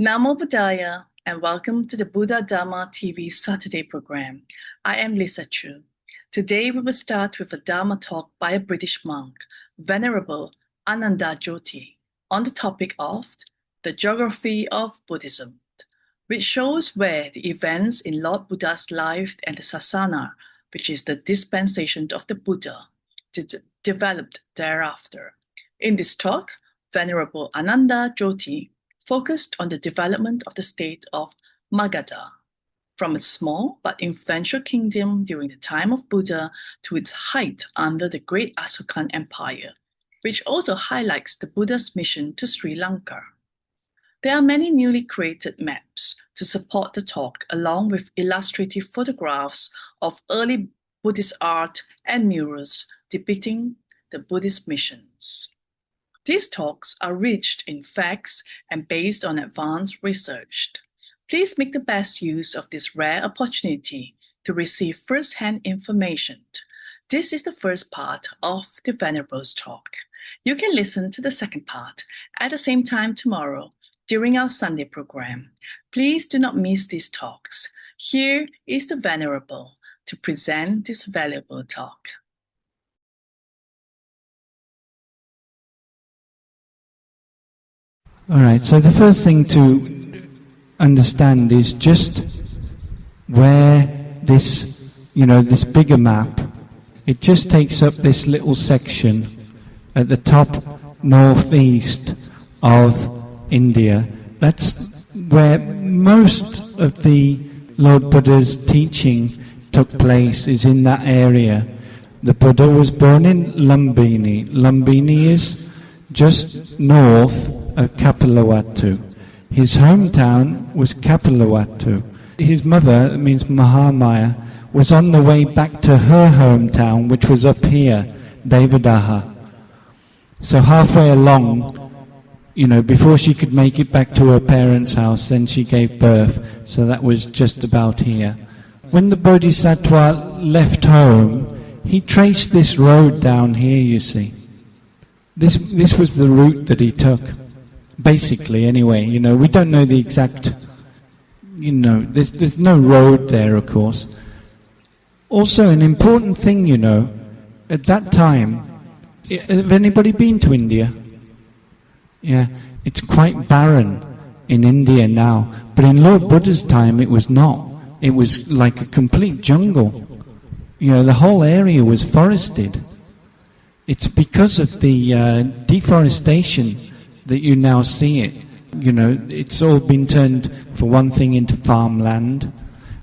Namo Buddhaya and welcome to the Buddha Dharma TV Saturday program. I am Lisa Chu. Today we will start with a Dharma talk by a British monk, Venerable Ananda Jyoti, on the topic of the geography of Buddhism, which shows where the events in Lord Buddha's life and the Sasana, which is the dispensation of the Buddha, developed thereafter. In this talk, Venerable Ananda Jyoti focused on the development of the state of Magadha, from a small but influential kingdom during the time of Buddha to its height under the great Asokan Empire, which also highlights the Buddha's mission to Sri Lanka. There are many newly created maps to support the talk, along with illustrative photographs of early Buddhist art and murals depicting the Buddhist missions. These talks are rich in facts and based on advanced research. Please make the best use of this rare opportunity to receive first-hand information. This is the first part of the Venerable's talk. You can listen to the second part at the same time tomorrow during our Sunday program. Please do not miss these talks. Here is the Venerable to present this valuable talk. All right, so the first thing to understand is just where this, this bigger map, it just takes up this little section at the top northeast of India. That's where most of the Lord Buddha's teaching took place, is in that area. The Buddha was born in Lumbini. Lumbini is just north of Kapilavatthu. His hometown was Kapilavatthu. His mother, means Mahamaya, was on the way back to her hometown, which was up here, Devadaha. So halfway along, before she could make it back to her parents' house, then she gave birth. So that was just about here. When the Bodhisattva left home, he traced this road down here, you see. This was the route that he took. Basically, anyway, we don't know the exact, there's no road there, of course. Also, an important thing, at that time, have anybody been to India? Yeah, it's quite barren in India now, but in Lord Buddha's time it was not. It was like a complete jungle. The whole area was forested. It's because of the deforestation that you now see it. It's all been turned, for one thing, into farmland,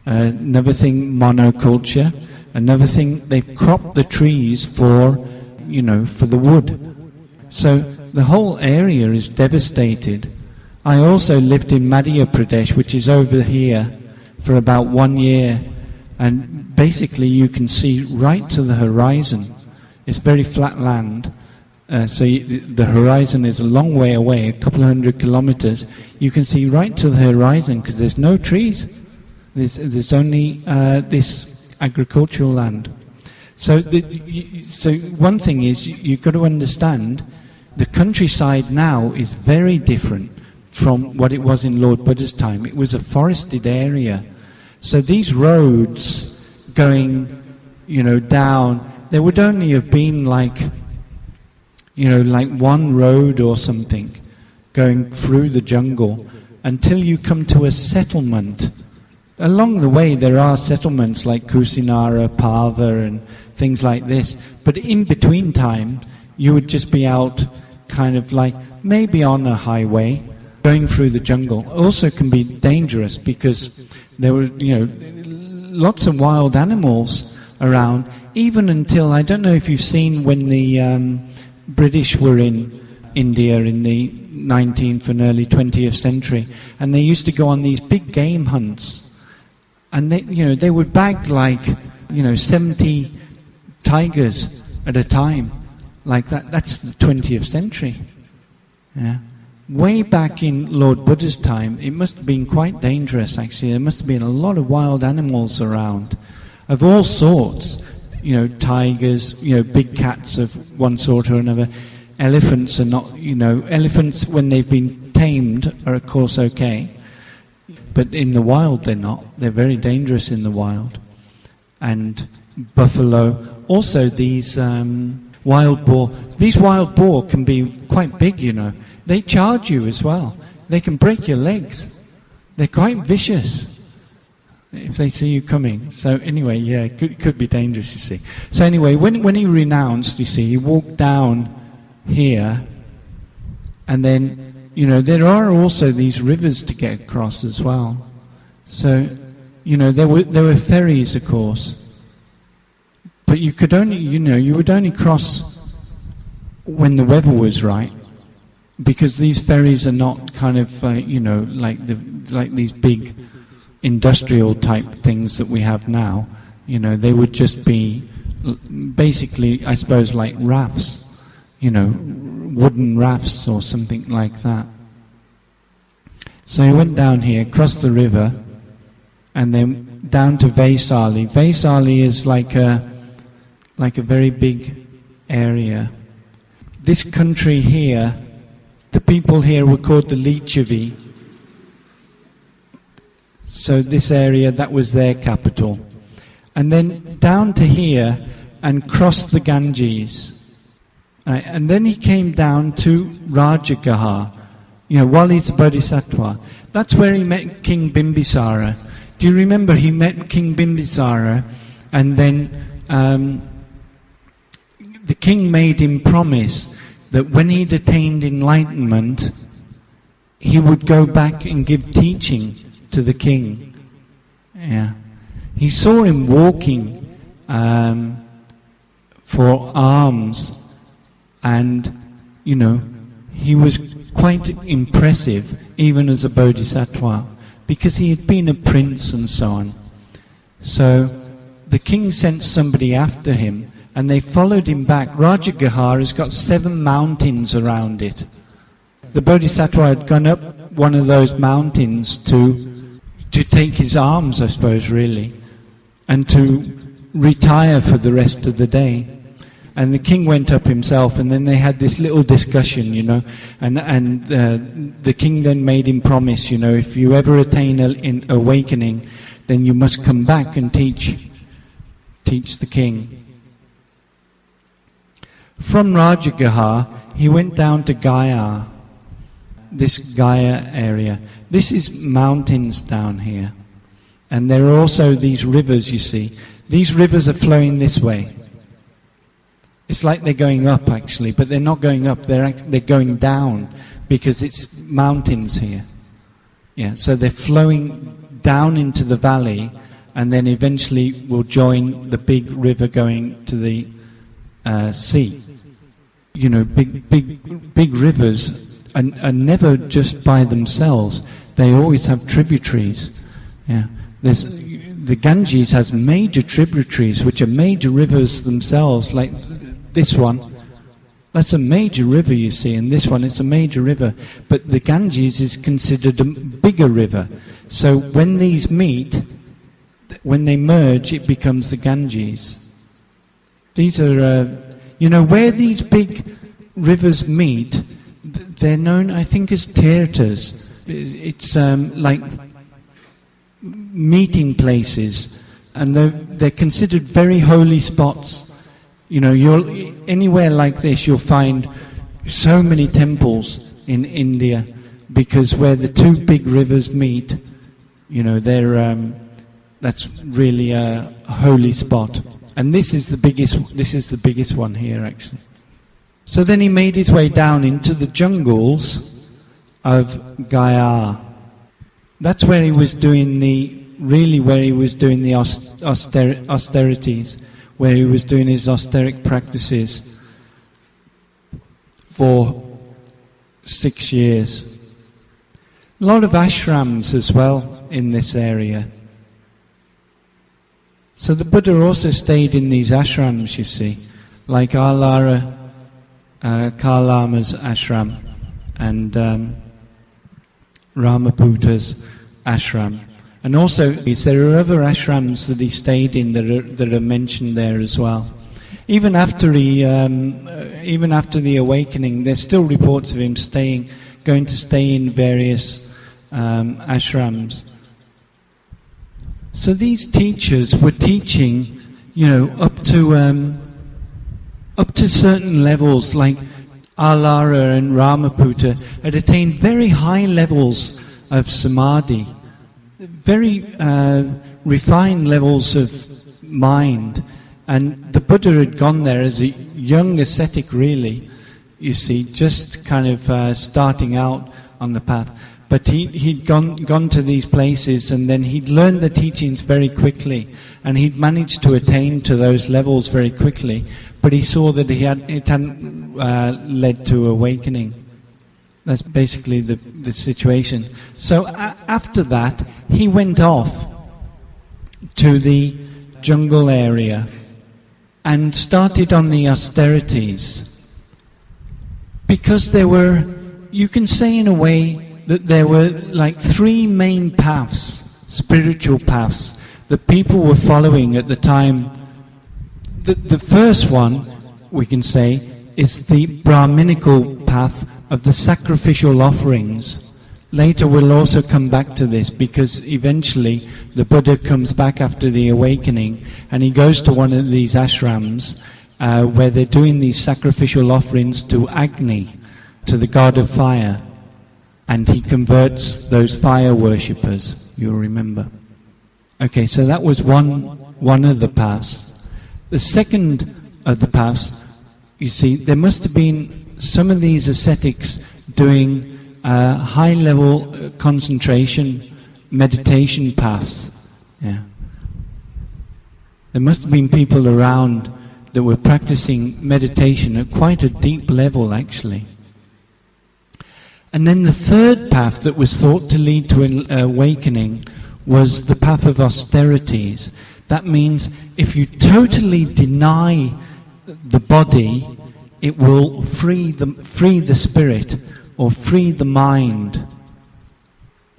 another thing, monoculture, another thing, they've cropped the trees for the wood. So the whole area is devastated. I also lived in Madhya Pradesh, which is over here, for about 1 year, and basically you can see right to the horizon. It's very flat land. So the horizon is a long way away, a couple of 100 kilometers. You can see right to the horizon because there's no trees. There's only this agricultural land. So one thing is you've got to understand the countryside now is very different from what it was in Lord Buddha's time. It was a forested area. So these roads going, down, there would only have been like one road or something going through the jungle until you come to a settlement. Along the way there are settlements like Kusinara, Pava and things like this, but in between time you would just be out kind of like maybe on a highway going through the jungle. Also can be dangerous because there were lots of wild animals around, even until, I don't know if you've seen when the British were in India in the 19th and early 20th century, and they used to go on these big game hunts, and they would bag like 70 tigers at a time, like that. That's the 20th century. Yeah. Way back in Lord Buddha's time, it must have been quite dangerous actually. There must have been a lot of wild animals around, of all sorts. Tigers, big cats of one sort or another. Elephants are not, elephants when they've been tamed are of course okay, but in the wild they're not. They're very dangerous in the wild. And buffalo, also these wild boar. These wild boar can be quite big, you know. They charge you as well. They can break your legs. They're quite vicious if they see you coming. So anyway, yeah, it could be dangerous, you see. So anyway, when he renounced, you see, he walked down here, and then, you know, there are also these rivers to get across as well. So, you know, there were ferries, of course, but you could only, you know, you would only cross when the weather was right, because these ferries are not kind of, you know, like these big industrial type things that we have now. You know, they would just be basically, I suppose, like rafts, you know, wooden rafts or something like that. So he went down here, crossed the river, and then down to Vaisali. Vaisali is like a very big area. This country here, the people here were called the Lichavi. So this area, that was their capital. And then down to here and crossed the Ganges. Right, and then he came down to Rajagaha, you know, while he's a bodhisattva. That's where he met King Bimbisara. Do you remember he met King Bimbisara, and then the king made him promise that when he'd attained enlightenment, he would go back and give teaching to the king. Yeah, he saw him walking for alms, and you know, he was quite impressive even as a bodhisattva, because he had been a prince and so on. So the king sent somebody after him, and they followed him back. Rajagaha has got 7 mountains around it. The bodhisattva had gone up one of those mountains to take his alms, I suppose, really, and to retire for the rest of the day. And the king went up himself, and then they had this little discussion, you know, and the king then made him promise, you know, if you ever attain an awakening, then you must come back and teach the king. From Rajagaha, he went down to Gaya, this Gaya area. This is mountains down here. And there are also these rivers, you see. These rivers are flowing this way. It's like they're going up, actually, but they're not going up, they're going down, because it's mountains here. Yeah, so they're flowing down into the valley, and then eventually will join the big river going to the sea. You know, big rivers are never just by themselves. They always have tributaries. Yeah, the Ganges has major tributaries, which are major rivers themselves, like this one. That's a major river, you see, and this one, it's a major river. But the Ganges is considered a bigger river. So when these meet, when they merge, it becomes the Ganges. These are, you know, where these big rivers meet, they're known, I think, as tirthas. It's like meeting places, and they're considered very holy spots. You know, anywhere like this, you'll find so many temples in India, because where the 2 big rivers meet, you know, that's really a holy spot. And this is the biggest one here, actually. So then he made his way down into the jungles of Gaya. That's where he was doing the austerities, where he was doing his austeric practices for 6 years. A lot of ashrams as well in this area. So the Buddha also stayed in these ashrams, you see, like Alara Kalama's ashram and Ramaputta's ashram. And also there are other ashrams that he stayed in that are mentioned there as well. Even after the awakening, there's still reports of him staying going to stay in various ashrams. So these teachers were teaching, up to certain levels, like Alara and Ramaputta had attained very high levels of samadhi, very refined levels of mind. And the Buddha had gone there as a young ascetic, really, you see, just kind of starting out on the path. But he'd gone to these places, and then he'd learned the teachings very quickly, and he'd managed to attain to those levels very quickly. But he saw that it hadn't led to awakening. That's basically the situation. So after that, he went off to the jungle area and started on the austerities. Because there were, you can say in a way, that there were like three main paths, spiritual paths, that people were following at the time. The first one, we can say, is the Brahminical path of the sacrificial offerings. Later we'll also come back to this, because eventually the Buddha comes back after the awakening, and he goes to one of these ashrams where they're doing these sacrificial offerings to Agni, to the god of fire. And he converts those fire worshippers, you'll remember. Okay, so that was one of the paths. The second of the paths, you see, there must have been some of these ascetics doing high-level concentration, meditation paths. Yeah. There must have been people around that were practicing meditation at quite a deep level, actually. And then the third path that was thought to lead to an awakening was the path of austerities. That means if you totally deny the body, it will free the spirit, or free the mind.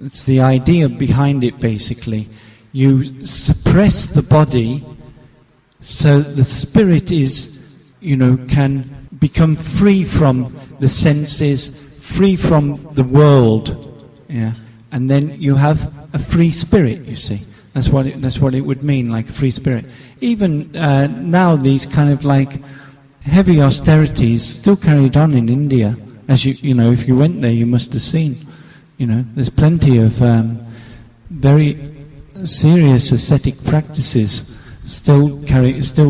It's the idea behind it, basically. You suppress the body so the spirit is, can become free from the senses, free from the world, yeah, and then you have a free spirit. You see, that's what it would mean, like a free spirit. Even now, these kind of like heavy austerities still carried on in India. As if you went there, you must have seen. There's plenty of very serious ascetic practices still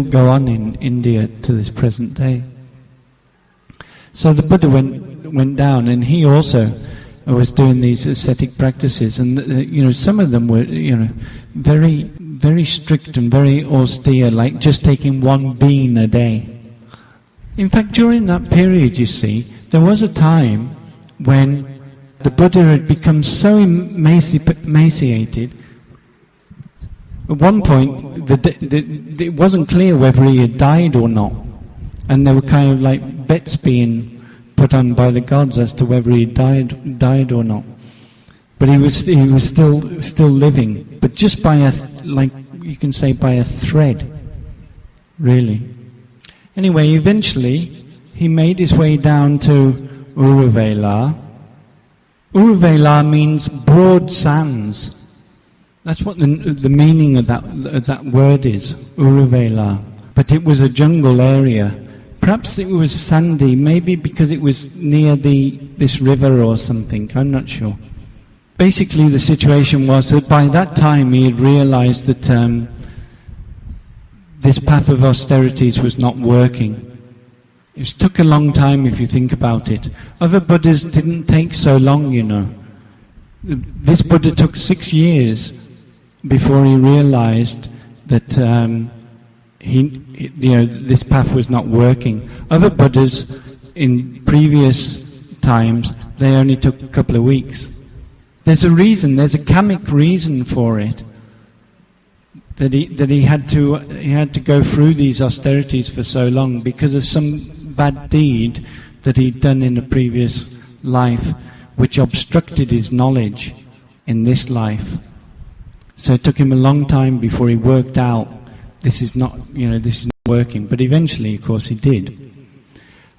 go on in India to this present day. So the Buddha went down, and he also was doing these ascetic practices, and some of them were very, very strict and very austere, like just taking one bean a day. In fact, during that period, you see, there was a time when the Buddha had become so emaciated. At one point, it wasn't clear whether he had died or not, and there were kind of like bets being put on by the gods as to whether he died or not. But he was still living, but just by you can say by a thread, really. Anyway, eventually he made his way down to Uruvela. Uruvela means broad sands. That's what the meaning of that word is, Uruvela. But it was a jungle area. Perhaps it was sandy, maybe because it was near this river or something, I'm not sure. Basically the situation was that by that time he had realized that this path of austerities was not working. It took a long time if you think about it. Other Buddhas didn't take so long, This Buddha took 6 years before he realized that this path was not working. Other Buddhas in previous times, they only took a couple of weeks. There's a reason, there's a kamic reason for it. That he had to go through these austerities for so long because of some bad deed that he'd done in a previous life, which obstructed his knowledge in this life. So it took him a long time before he worked out this is not working. But eventually, of course, he did,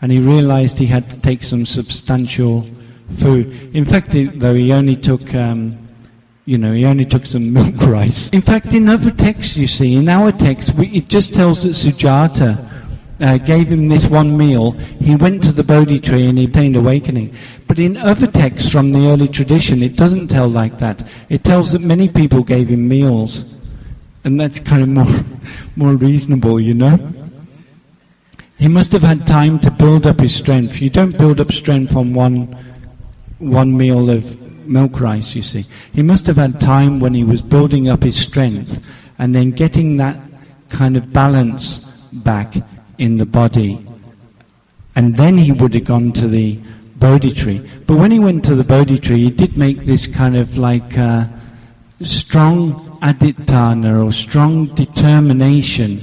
and he realized he had to take some substantial food. In fact, though, he only took, he only took some milk rice. In fact, in other texts, you see, in our text, it just tells that Sujata gave him this one meal. He went to the Bodhi tree and he obtained awakening. But in other texts from the early tradition, it doesn't tell like that. It tells that many people gave him meals. And that's kind of more reasonable, you know. He must have had time to build up his strength. You don't build up strength on one meal of milk rice, you see. He must have had time when he was building up his strength and then getting that kind of balance back in the body. And then he would have gone to the Bodhi tree. But when he went to the Bodhi tree, he did make this kind of like strong aditana or strong determination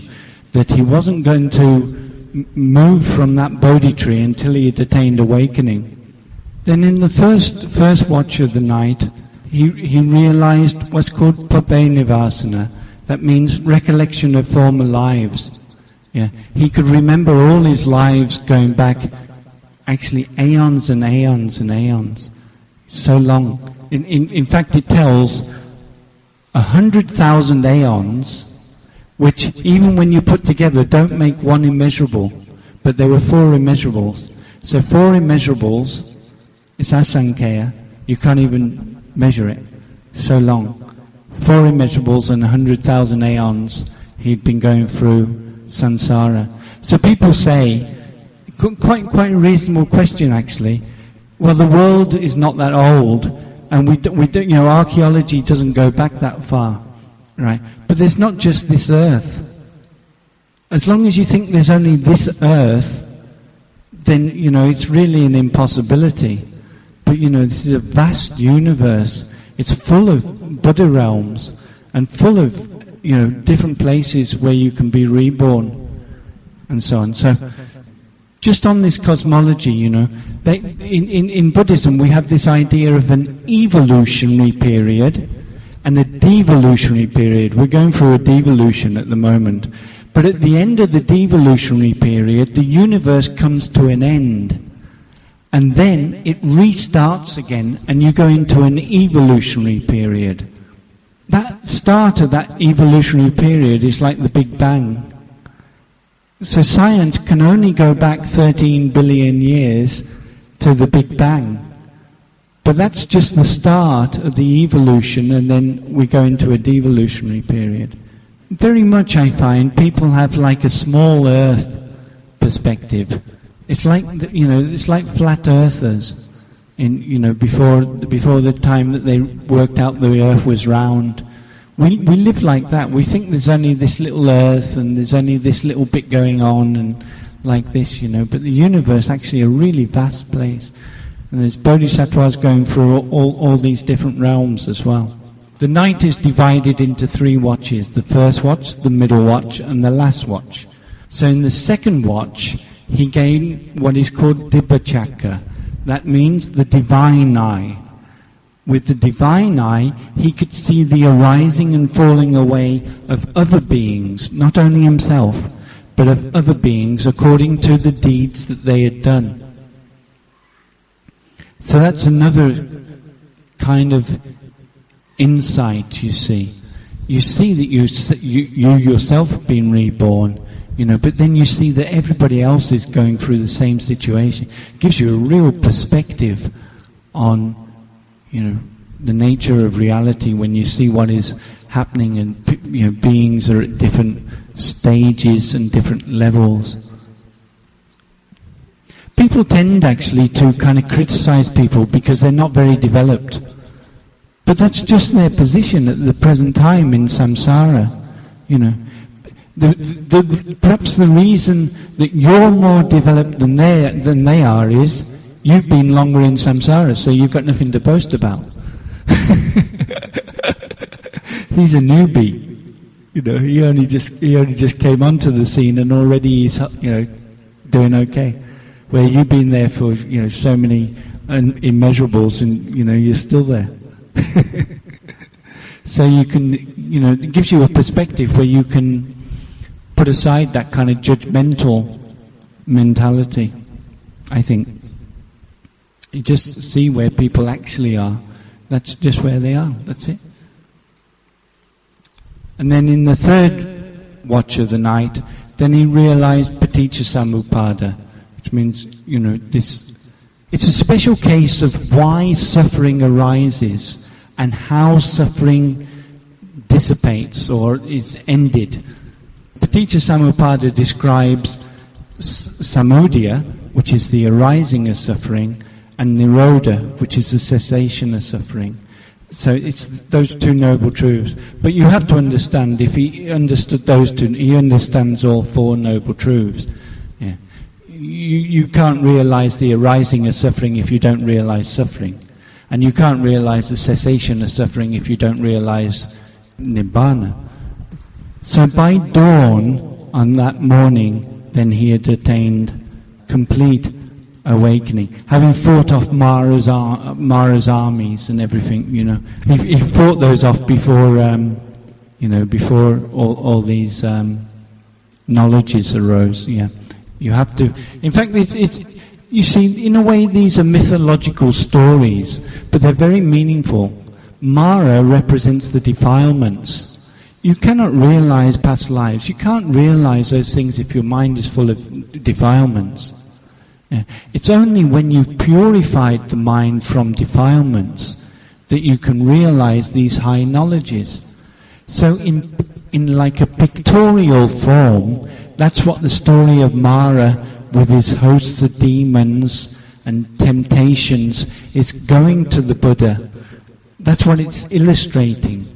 that he wasn't going to move from that Bodhi tree until he had attained awakening. Then in the first watch of the night, he realized what's called pabenivasana. That means recollection of former lives. Yeah, he could remember all his lives going back, actually aeons and aeons and aeons. So long. In fact, it tells 100,000 aeons, which even when you put together don't make one immeasurable, but there were 4 immeasurables. So 4 immeasurables, it's asankhya, you can't even measure it, so long. 4 immeasurables and 100,000 aeons he'd been going through samsara. So people say, quite a reasonable question actually, well, the world is not that old, and we don't, archaeology doesn't go back that far, right? But there's not just this earth. As long as you think there's only this earth, then, it's really an impossibility. But, this is a vast universe. It's full of Buddha realms and full of, different places where you can be reborn and so on. So, just on this cosmology, in Buddhism we have this idea of an evolutionary period and a devolutionary period. We're going through a devolution at the moment. But at the end of the devolutionary period, the universe comes to an end. And then it restarts again, and you go into an evolutionary period. That start of that evolutionary period is like the Big Bang. So science can only go back 13 billion years to the Big Bang. But that's just the start of the evolution, and then we go into a devolutionary period. Very much I find people have like a small earth perspective. It's like, it's like flat earthers before the time that they worked out the earth was round. We live like that. We think there's only this little earth and there's only this little bit going on and like this, but the universe actually a really vast place. And there's bodhisattvas going through all these different realms as well. The night is divided into 3 watches, the first watch, the middle watch, and the last watch. So in the second watch, he gained what is called Dibbachakra. That means the divine eye. With the divine eye, he could see the arising and falling away of other beings, not only himself, but of other beings according to the deeds that they had done. So that's another kind of insight, you see. You see that you yourself have been reborn, but then you see that everybody else is going through the same situation. It gives you a real perspective on, the nature of reality when you see what is happening and, beings are at different stages and different levels. People tend actually to kind of criticize people because they're not very developed. But that's just their position at the present time in samsara. Perhaps the reason that you're more developed than they are is you've been longer in samsara, so you've got nothing to boast about. He's a newbie. He only just came onto the scene and already he's doing okay. Where you've been there for so many immeasurables and you're still there. So you can, it gives you a perspective where you can put aside that kind of judgmental mentality, I think. You just see where people actually are. That's just where they are. That's it. And then in the third watch of the night, then he realized paticca samuppada, which means, this. It's a special case of why suffering arises and how suffering dissipates or is ended. Paticca samuppada describes samudaya, which is the arising of suffering, and nirodha, which is the cessation of suffering. So it's those two noble truths. But you have to understand, if he understood those two, he understands all four noble truths. Yeah. You can't realize the arising of suffering if you don't realize suffering. And you can't realize the cessation of suffering if you don't realize nibbana. So by dawn on that morning, then he had attained complete awakening, having fought off Mara's armies and everything. He fought those off before before all these knowledges arose. Yeah, you have to. In fact, it's you see, in a way, these are mythological stories, but they're very meaningful. Mara represents the defilements. You cannot realize past lives. You can't realize those things if your mind is full of defilements. Yeah. It's only when you've purified the mind from defilements that you can realize these high knowledges. So in like a pictorial form, that's what the story of Mara with his hosts of demons and temptations is going to the Buddha. That's what it's illustrating.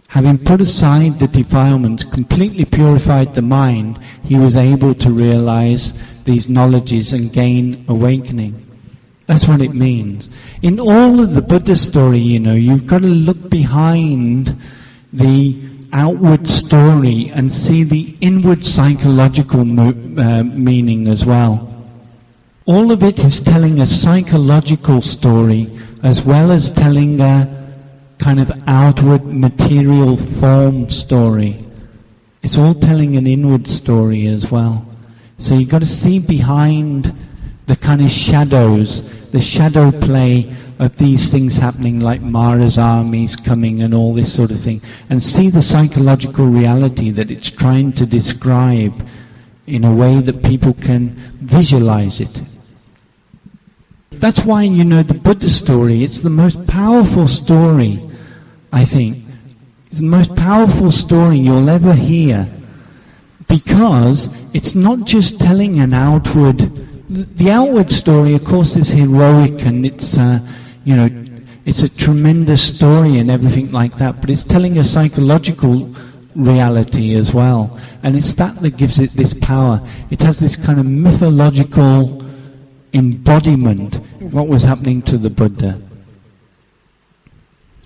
Having put aside the defilements, completely purified the mind, he was able to realize these knowledges and gain awakening. That's what it means. In all of the Buddha story, you've got to look behind the outward story and see the inward psychological meaning as well. All of it is telling a psychological story as well as telling a kind of outward material form story. It's all telling an inward story as well. So you've got to see behind the kind of shadows, the shadow play of these things happening, like Mara's armies coming and all this sort of thing, and see the psychological reality that it's trying to describe in a way that people can visualize it. That's why, the Buddha story, it's the most powerful story, I think. It's the most powerful story you'll ever hear, because it's not just telling an outward. The outward story, of course, is heroic, and it's it's a tremendous story and everything like that, but it's telling a psychological reality as well, and it's that gives it this power. It has this kind of mythological embodiment of what was happening to the Buddha.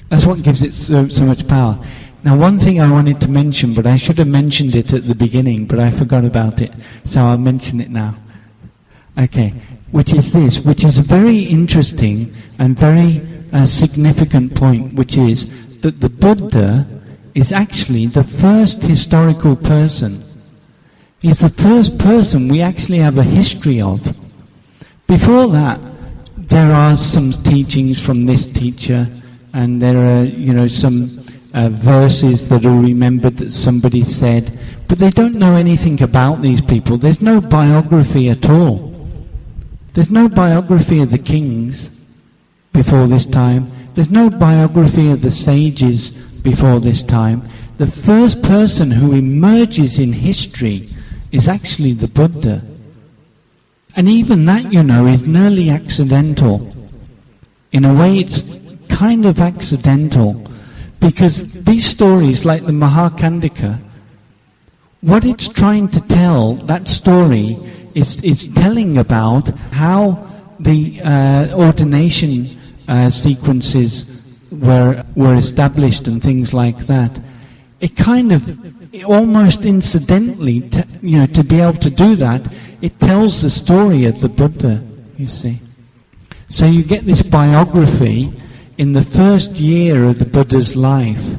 That's what gives it so much power. Now, one thing I wanted to mention, but I should have mentioned it at the beginning, but I forgot about it, so I'll mention it now. Okay, which is a very interesting and very significant point, which is that the Buddha is actually the first historical person. He's the first person we actually have a history of. Before that, there are some teachings from this teacher, and there are, some verses that are remembered that somebody said, but they don't know anything about these people. There's no biography at all. There's no biography of the kings before this time. There's no biography of the sages before this time. The first person who emerges in history is actually the Buddha. And even that, is nearly accidental. In a way, it's kind of accidental, because these stories, like the Mahakandika, what it's trying to tell, that story, is telling about how the ordination sequences were established and things like that. It kind of, almost incidentally, to be able to do that, it tells the story of the Buddha, you see. So you get this biography in the first year of the Buddha's life.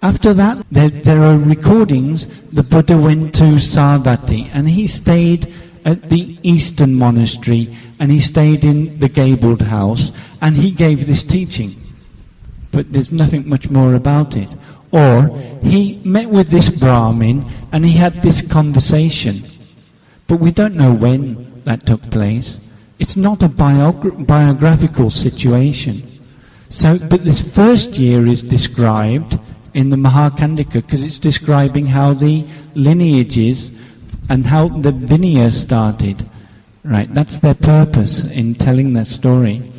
After that, there are recordings. The Buddha went to Savatthi, and he stayed at the Eastern monastery and he stayed in the gabled house and he gave this teaching. But there's nothing much more about it. Or he met with this Brahmin and he had this conversation. But we don't know when that took place. It's not a biographical situation. So, but this first year is described in the Mahakandika because it's describing how the lineages and how the Vinaya started. Right, that's their purpose in telling their story.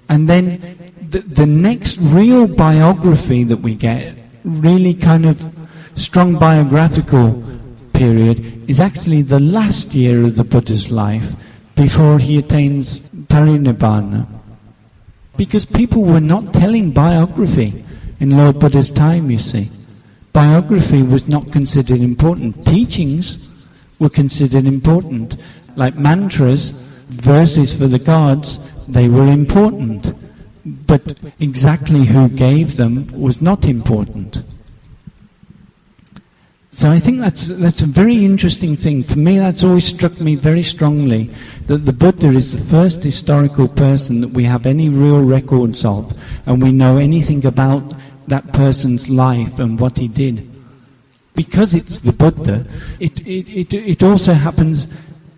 And then the next real biography that we get, really kind of strong biographical period, is actually the last year of the Buddha's life before he attains parinibbana. Because people were not telling biography in Lord Buddha's time, you see. Biography was not considered important. Teachings were considered important. Like mantras, verses for the gods, they were important. But exactly who gave them was not important. So I think that's a very interesting thing. For me, that's always struck me very strongly, that the Buddha is the first historical person that we have any real records of, and we know anything about that person's life and what he did. Because it's the Buddha, it also happens,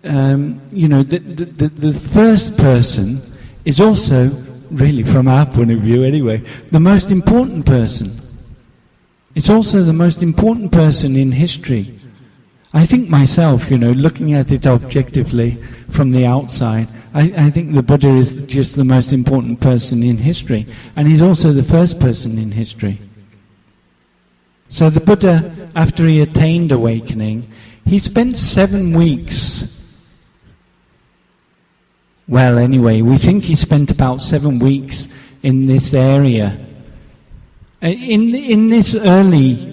the first person is also, really from our point of view anyway, the most important person. It's also the most important person in history. I think myself, looking at it objectively from the outside, I think the Buddha is just the most important person in history. And he's also the first person in history. So the Buddha, after he attained awakening, he spent 7 weeks. Well, anyway, we think he spent about 7 weeks in this area. In this early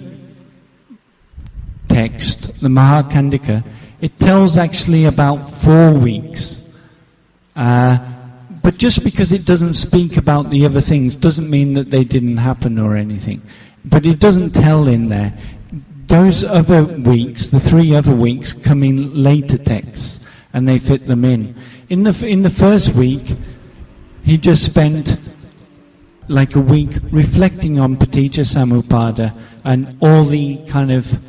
text, the Mahakandika, it tells actually about 4 weeks. But just because it doesn't speak about the other things doesn't mean that they didn't happen or anything. But it doesn't tell in there. Those other weeks, the 3 other weeks, come in later texts, and they fit them in. In the first week, he just spent like a week reflecting on Paticca Samuppada and all the kind of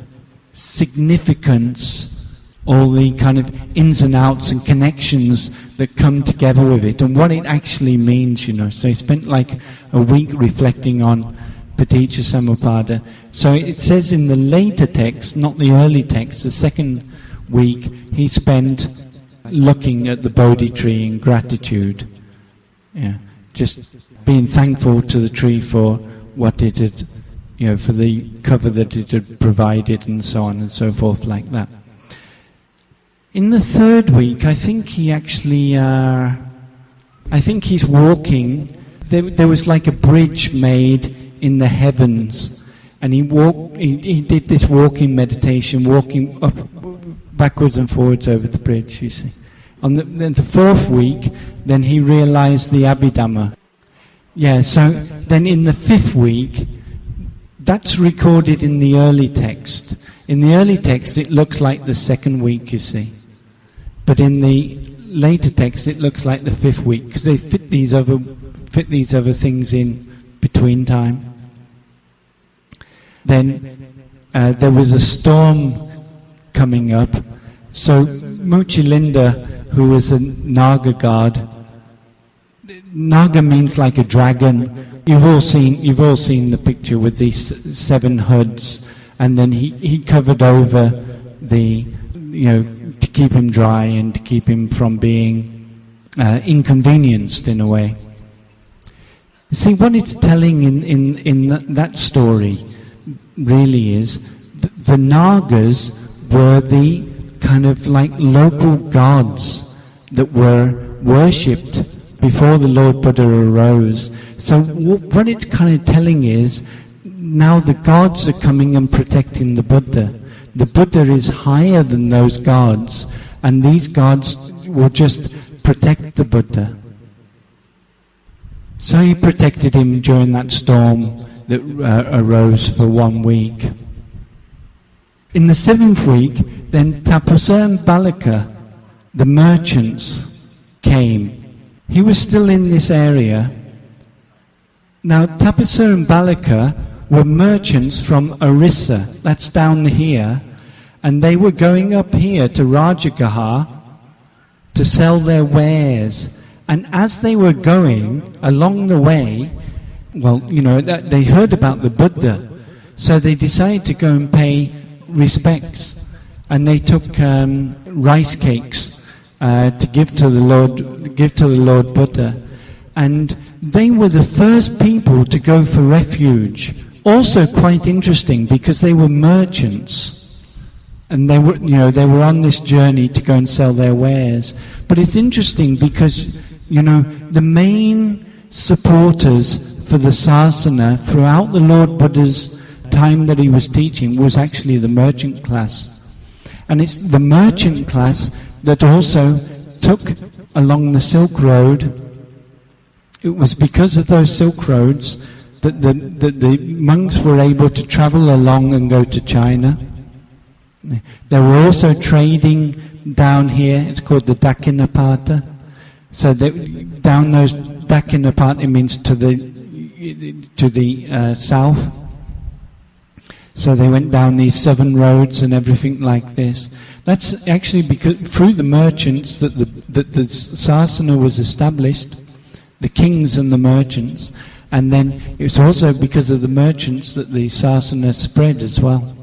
significance, all the kind of ins and outs and connections that come together with it and what it actually means, So he spent like a week reflecting on Paticca Samuppada. So it says in the later text, not the early text, the second week, he spent looking at the Bodhi tree in gratitude. Yeah, just being thankful to the tree for what it had, for the cover that it had provided and so on and so forth like that. In the third week, I think he actually, he's walking. There was like a bridge made in the heavens, and he did this walking meditation, walking up, backwards and forwards over the bridge, you see. On the fourth week, then he realized the Abhidhamma. Yeah, so then in the 5th week, that's recorded in the early text. In the early text, it looks like the 2nd week, you see. But in the later text, it looks like the 5th week, because they fit these other things in between time. Then there was a storm coming up, so Muchilinda, who was a Naga god. Naga means like a dragon. You've all seen the picture with these 7 hoods, and then he covered over the, to keep him dry and to keep him from being inconvenienced in a way. See, what it's telling in that story really is the Nagas were the kind of like local gods that were worshipped before the Lord Buddha arose. So what it's kind of telling is, now the gods are coming and protecting the Buddha. The Buddha is higher than those gods, and these gods will just protect the Buddha. So he protected him during that storm that arose for 1 week. In the 7th week, then Tapusa and Balaka, the merchants came. He was still in this area. Now, Tapasa and Balika were merchants from Orissa, that's down here, and they were going up here to Rajagaha to sell their wares. And as they were going along the way, well, they heard about the Buddha, so they decided to go and pay respects, and they took rice cakes to give to the Lord Buddha, and they were the first people to go for refuge. Also quite interesting because they were merchants, and they were on this journey to go and sell their wares. But it's interesting because the main supporters for the sasana throughout the Lord Buddha's time that he was teaching was actually the merchant class. And it's the merchant class that also took along the Silk Road. It was because of those Silk Roads that the monks were able to travel along and go to China. They were also trading down here. It's called the Dakinapata. So down those Dakinapata means to the south. So they went down these 7 roads and everything like this. That's actually because through the merchants that the sasana was established, the kings and the merchants, and then it was also because of the merchants that the sasana spread as well.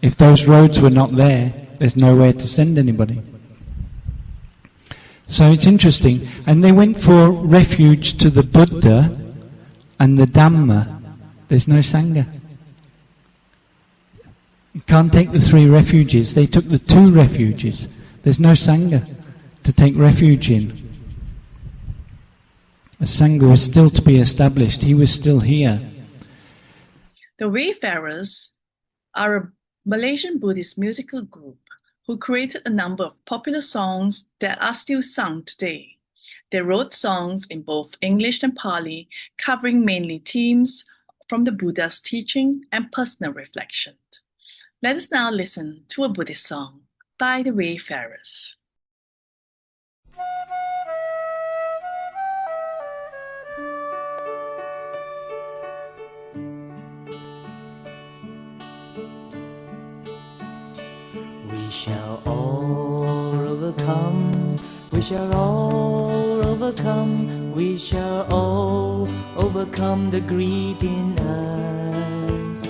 If those roads were not there, there's nowhere to send anybody. So it's interesting. And they went for refuge to the Buddha and the Dhamma. There's no Sangha. You can't take the 3 refuges. They took the 2 refuges. There's no Sangha to take refuge in. A Sangha was still to be established. He was still here. The Wayfarers are a Malaysian Buddhist musical group who created a number of popular songs that are still sung today. They wrote songs in both English and Pali, covering mainly themes from the Buddha's teaching and personal reflection. Let us now listen to a Buddhist song by the Wayfarers. We shall all overcome, we shall all overcome, we shall all overcome the greed in us.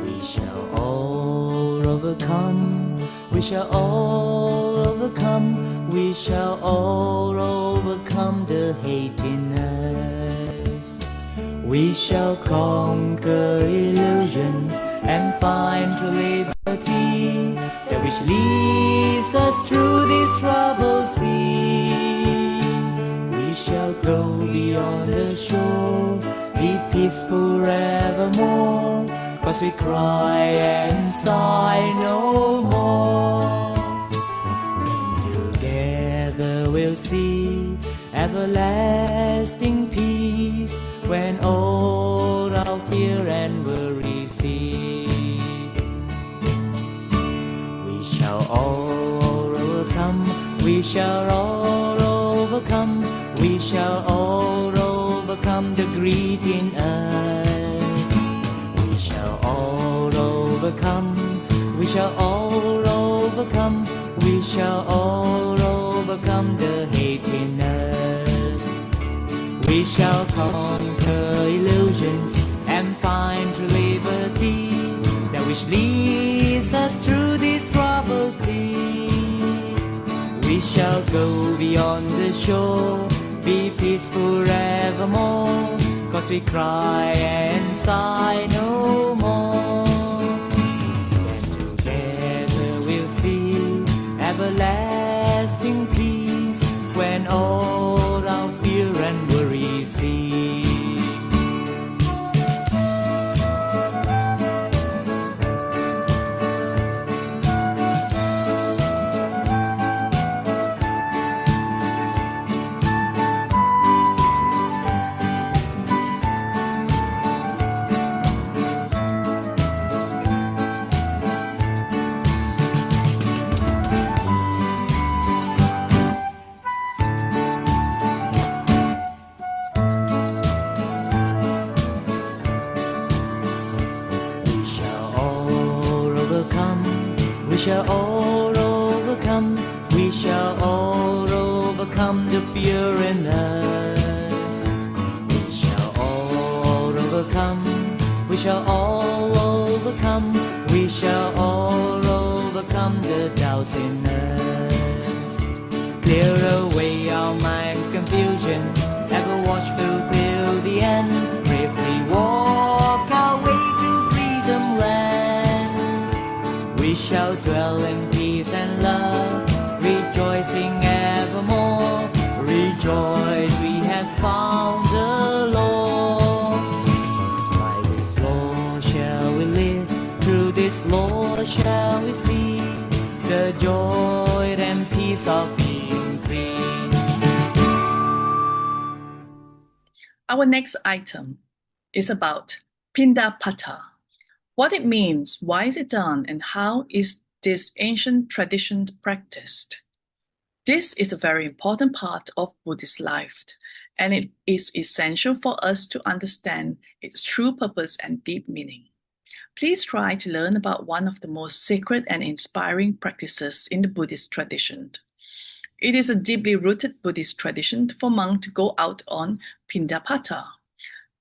We shall all overcome, we shall all overcome, we shall all overcome the hate in us. We shall conquer illusions and find true liberty, that which leads us through this troubled sea. We shall go beyond the shore, be peaceful evermore, 'cause we cry and sigh no more. And together we'll see everlasting peace, when all our fear and worry cease. We shall all overcome, we shall all overcome, we shall all overcome the greed in us. We shall all overcome, we shall all overcome, we shall all overcome the hate in us. We shall conquer illusions and find true liberty, that which leads us through this troubled sea. We shall go beyond the shore, be peaceful evermore, 'cause we cry and sigh no more. And together we'll see everlasting peace, when all our fear and worry cease. shall all overcome. We shall all overcome the fear in us. We shall all overcome. We shall all overcome. We shall all overcome the doubts in us. Clear away our minds' confusion. Ever watchful till the end. Bravely walk our way to freedom land. We shall dwell in peace and love, rejoicing evermore. Rejoice, we have found the Lord. By this law shall we live, through this law shall we see the joy and peace of being free. Our next item is about Pinda Pata. What it means, why is it done, and how is this ancient tradition practiced? This is a very important part of Buddhist life, and it is essential for us to understand its true purpose and deep meaning. Please try to learn about one of the most sacred and inspiring practices in the Buddhist tradition. It is a deeply rooted Buddhist tradition for monks to go out on Pindapata,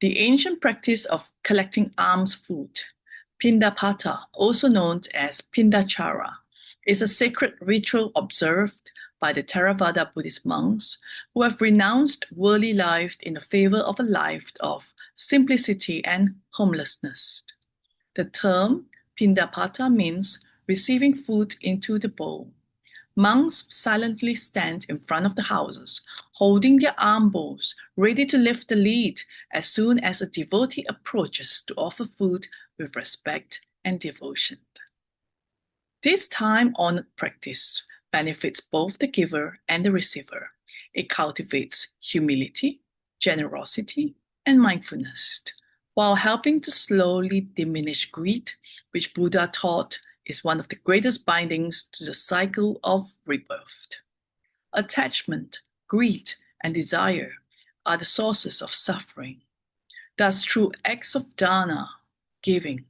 the ancient practice of collecting alms food. Pindapata, also known as Pindachara, is a sacred ritual observed by the Theravada Buddhist monks who have renounced worldly life in the favor of a life of simplicity and homelessness. The term Pindapata means receiving food into the bowl. Monks silently stand in front of the houses, holding their alms bowls, ready to lift the lid as soon as a devotee approaches to offer food with respect and devotion. This time-honored practice benefits both the giver and the receiver. It cultivates humility, generosity, and mindfulness, while helping to slowly diminish greed, which Buddha taught is one of the greatest bindings to the cycle of rebirth. Attachment, greed, and desire are the sources of suffering. Thus, through acts of dana, giving,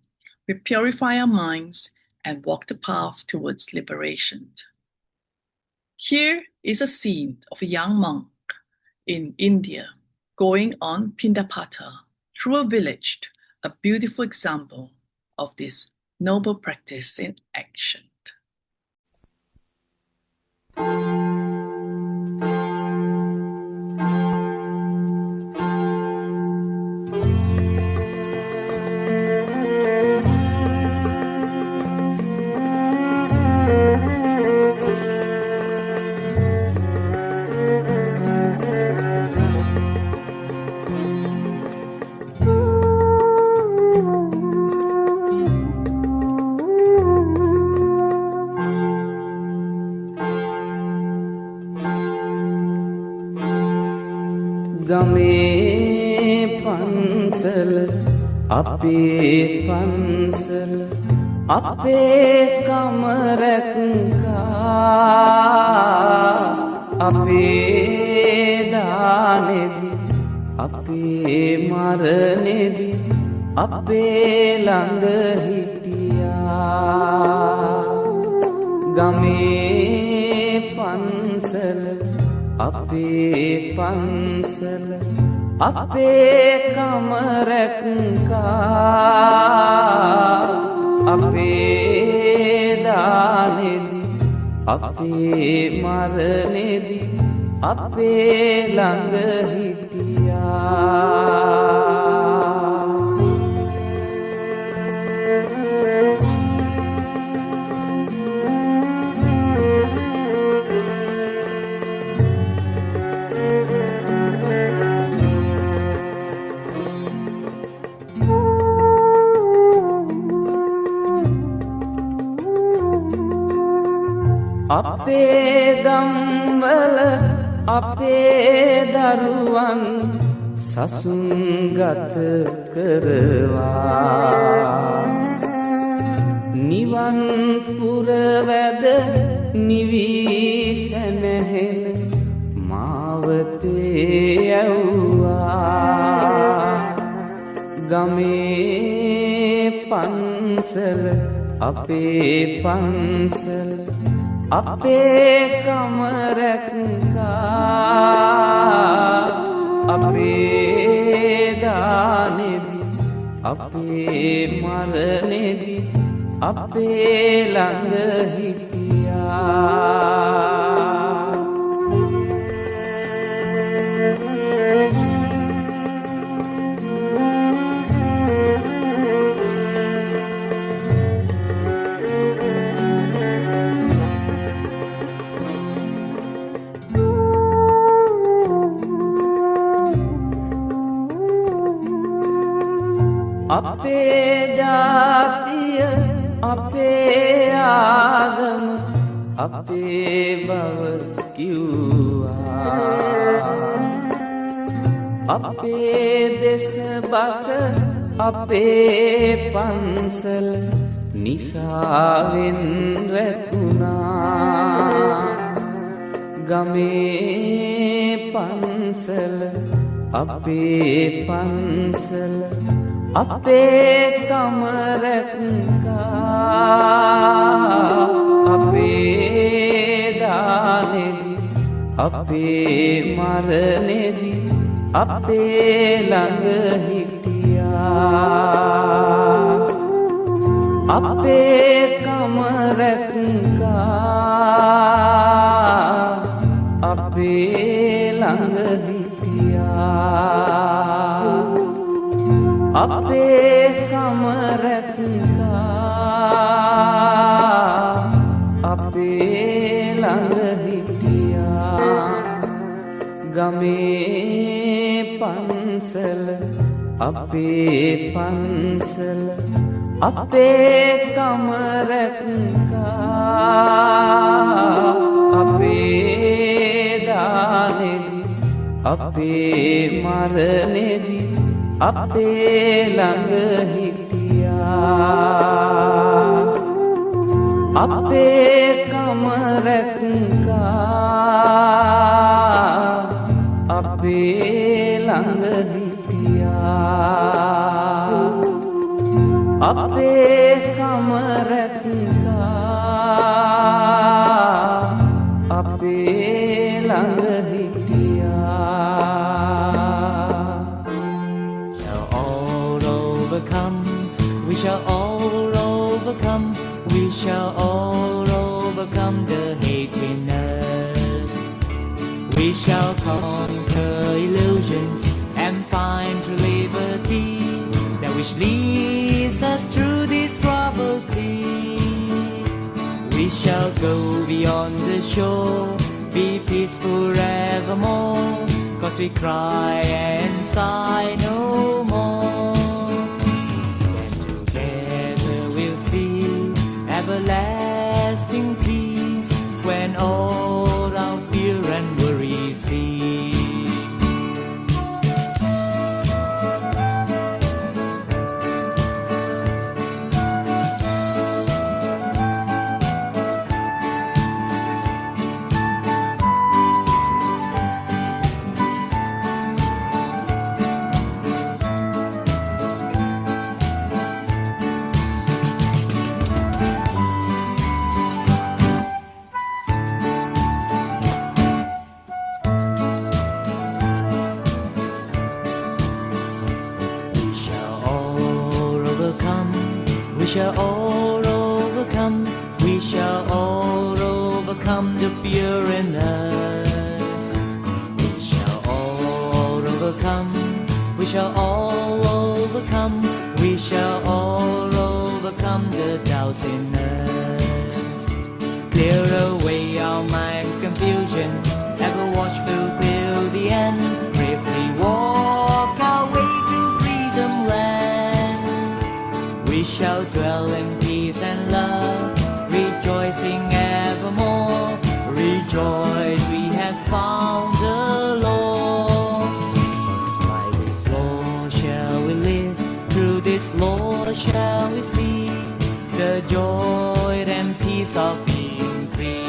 we purify our minds and walk the path towards liberation. Here is a scene of a young monk in India going on Pindapata through a village, a beautiful example of this noble practice in action. ගමේ පන්සල අපේ පන්සල අපේ කමරක්කා අපේ දානෙදි අපේ මරණෙදි අපේ ළඟ හිටියා ගමේ පන්සල අපේ පන්සල අපේ කමරක්කා අපේ දානෙදි අපේ මරණෙදි අපේ ළඟ හිටියා අපේ ගම්වල අපේ දරුවන් සසුන් ගත කරවා නිවන් පුරවැද නිවී සැනහෙන මාවතේ යවුවා ගමේ පන්සල අපේ පන්සල අපේ කම රැක්කා අපේ දානෙදි අපේ මරණෙදි අපේ ළඟ හිටියා අපේ ජාතිය අපේ ආගම අපේ බව කිව්වා අපේ දෙස බස අපේ පන්සල නිසාවෙන් රැකුණා ගමේ පන්සල අපේ පන්සල අපේ කම රැක්කා අපේ දානෙදි අපේ මරණෙදි අපේ ළඟ හිටියා අපේ කම රැක්කා අපේ ළඟ හිටියා අපේ කම රැක්කා අපේ ළඟ හිටියා ගමේ පන්සල අපේ පන්සල අපේ කම රැක්කා අපේ දානෙදි අපේ මරණෙදි අපේ ළඟ හිටියා අපේ කම රැක්කා අපේ ළඟ හිටියා අපේ කම රැක්කා අපේ ළඟ We shall all overcome, we shall all overcome the hate within us. We shall conquer illusions and find true liberty, that which leads us through this troubled sea. We shall go beyond the shore, be peaceful forevermore, 'cause we cry and sigh no more. Everlasting peace when all our fear and worry cease. We shall all overcome, we shall all overcome the fear in us. We shall all overcome, we shall all overcome, we shall all overcome the doubts in us. Clear away our mind's confusion, ever watchful till the end, bravely walk our way to freedom land. We shall dwell in peace and love, rejoicing evermore. Rejoice, we have found the Lord. By this law shall we live, through this law shall we see the joy and peace of being free.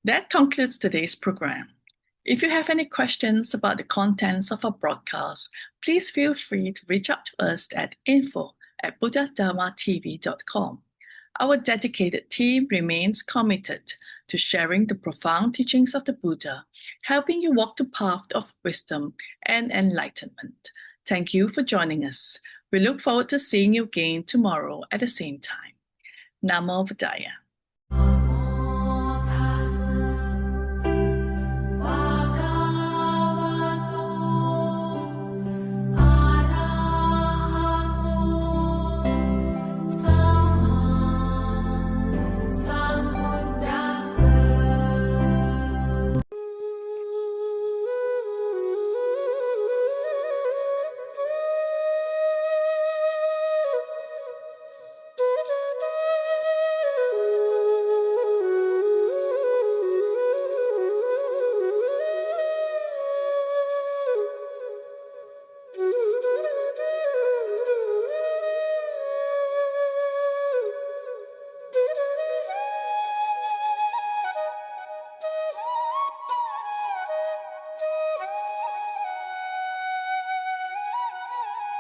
That concludes today's program. If you have any questions about the contents of our broadcast, please feel free to reach out to us at info@buddhadharmatv.com. Our dedicated team remains committed to sharing the profound teachings of the Buddha, helping you walk the path of wisdom and enlightenment. Thank you for joining us. We look forward to seeing you again tomorrow at the same time. Namo Buddhaya.